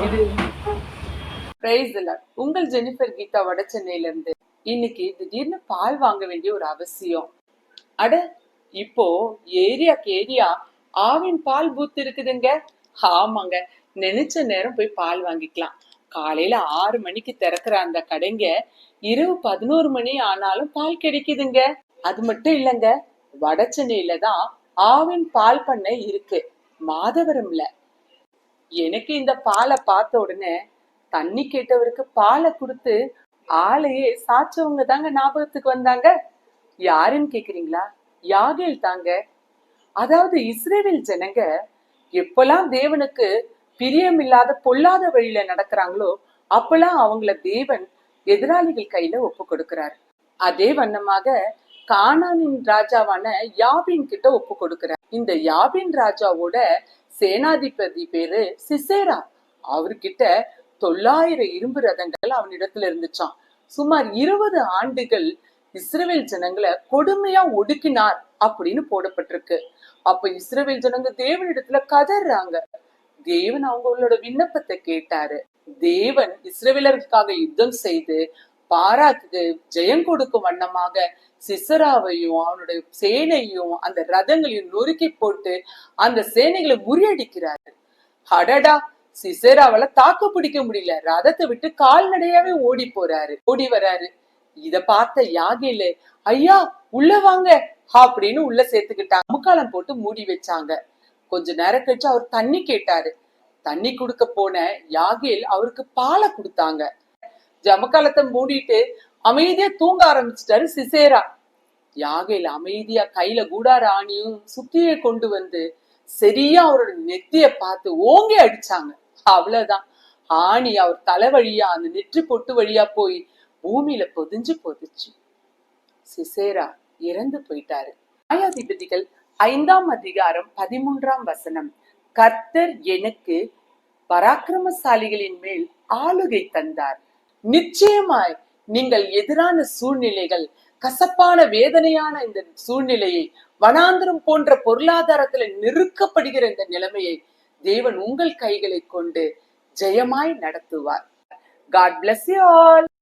இது பிரைஸ் இல்ல. உங்கள் ஜெனிஃபர் கீதா வட சென்னையில இருந்து. இன்னைக்கு திடீர்னு பால் வாங்க வேண்டிய ஒரு அவசியம். அட, இப்போ ஏரியாக்கு ஏரியா ஆவின் பால் பூத் இருக்குதுங்க. ஆமாங்க, நினைச்ச நேரம் போய் பால் வாங்கிக்கலாம். காலையில 6 மணிக்கு திறக்கிற அந்த கடைங்க இரவு 11 மணி ஆனாலும் பால் கிடைக்குதுங்க. அது மட்டும் இல்லங்க, வட சென்னையில தான் ஆவின் பால் பண்ணை இருக்கு, மாதவரம்ல. எனக்கு இந்த பாலை பார்த்த உடனே தண்ணி கேட்டவருக்கு பாலை கொடுத்து ஆளையே சாச்சவங்க தாங்க ஞாபகத்துக்கு வந்தாங்க. யாருன்னு கேக்குறீங்களா? யாகேல் தாங்க. அதாவது இஸ்ரேல் ஜனங்க எப்பெல்லாம் தேவனுக்கு பிரியமில்லாத பொல்லாத வழியில நடக்கிறாங்களோ அப்பெல்லாம் அவங்கள தேவன் எதிராளிகள் கையில ஒப்பு கொடுக்கிறார். அதே வண்ணமாக கானானின் ராஜாவான யாபின் கிட்ட ஒப்பு கொடுக்கிறார். இந்த யாபின் ராஜாவோட சேனாதிபதி பேரு சிசேரா. அவர்கிட்ட 900 இரும்பு ரதங்கள் அவனிடத்துல இருந்துச்சான். சுமார் 20 ஆண்டுகள் இஸ்ரவேல் ஜனங்களை கொடுமையா ஒடுக்கினார் அப்படின்னு போடப்பட்டிருக்கு. அப்ப இஸ்ரவேல் ஜனங்க தேவனிடத்துல கதறாங்க. தேவன் அவங்களோட விண்ணப்பத்தை கேட்டாரு. தேவன் இஸ்ரவேலருக்காக யுத்தம் செய்து பாராக்கு ஜெயம் கொடுக்கும் வண்ணமாக சிசராவையும் அவனுடைய சேனையும் அந்த ரதங்களையும் நொறுக்கி போட்டு அந்த சேனைகளை முறியடிக்கிறாரு. அடடா, சிசேராவால தாக்கு பிடிக்க முடியல. ரதத்தை விட்டு கால்நடையாவே ஓடி வராரு. இத பார்த்த யாகேலு, ஐயா உள்ள வாங்க அப்படின்னு உள்ள சேர்த்துக்கிட்டாங்க. முக்காலம் போட்டு மூடி வச்சாங்க. கொஞ்ச நேரம் கழிச்சு அவர் தண்ணி கேட்டாரு. தண்ணி கொடுக்க போன யாகேல் அவருக்கு பாலை கொடுத்தாங்க. ஜமக்காலத்தை மூடிட்டு அமைதியா தூங்க ஆரம்பிச்சிட்டாரு சிசேரா. யாகேல் அமைதியா கையில கூடார ஆணியும் சுத்திய கொண்டு வந்து சரியா அவரோட நெத்திய பார்த்து ஓங்கி அடிச்சாங்க. அவ்வளவுதான், ஆணி அவர் தலை வழியா அந்த நெற்றி பொட்டு வழியா போய் பூமியில பொதிச்சு சிசேரா இறந்து போயிட்டாரு. நியாயாதிபதிகள் 5ஆம் அதிகாரம் 13ஆம் வசனம். கர்த்தர் எனக்கு பராக்கிரமசாலிகளின் மேல் ஆளுகை தந்தார். நிச்சயமாய் நீங்கள் எதிரான சூழ்நிலைகள், கசப்பான வேதனையான இந்த சூழ்நிலையை, வனாந்திரம் போன்ற பொருளாதாரத்துல நெருக்கப்படுகிற இந்த நிலைமையை தேவன் உங்கள் கைகளை கொண்டு ஜெயமாய் நடத்துவார். God bless you all.